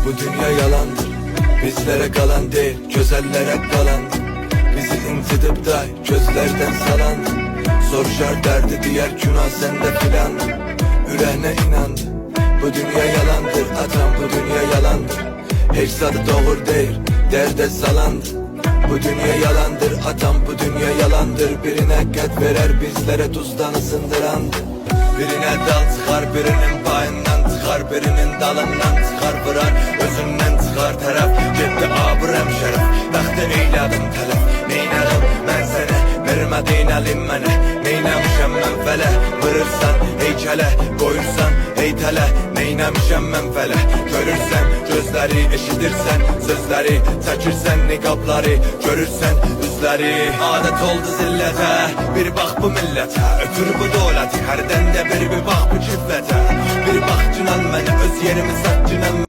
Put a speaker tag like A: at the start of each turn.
A: Bu dünya yalandır, bizlere kalan değil, gözellere kalandı. Bizi incitip da gözlerden salandı. Soruşar derdi diğer günah sende filandı. Yüreğine inandı, bu dünya yalandır. Atam bu dünya yalandır. Hiç tadı doğru değil, derde salandı. Bu dünya yalandır, atam bu dünya yalandır. Birine kat verer, bizlere tuzdan ısındırandı. Birine dal çıkar, birinin payından çıkar, birinin dalından çıkar, vurar özünden çıkar taraf. Gitti abırem şeref, bəxti eylədim tələf. Neynədim mən sənə, vermədin əlim mənə. Neynəmişəm mən fələ, vırırsan heykələ, qoyursan heytələ. Neynəmişəm mən fələ, görürsən gözləri, eşidirsən sözləri, çəkirsən niqabları, görürsən üzləri. Adət oldu zillətə, bir bax bu millətə, ötür bu dövləti, hərdən də bir bax bu kiflətə. Bir bax cinan mənə, öz yerimi sat cinan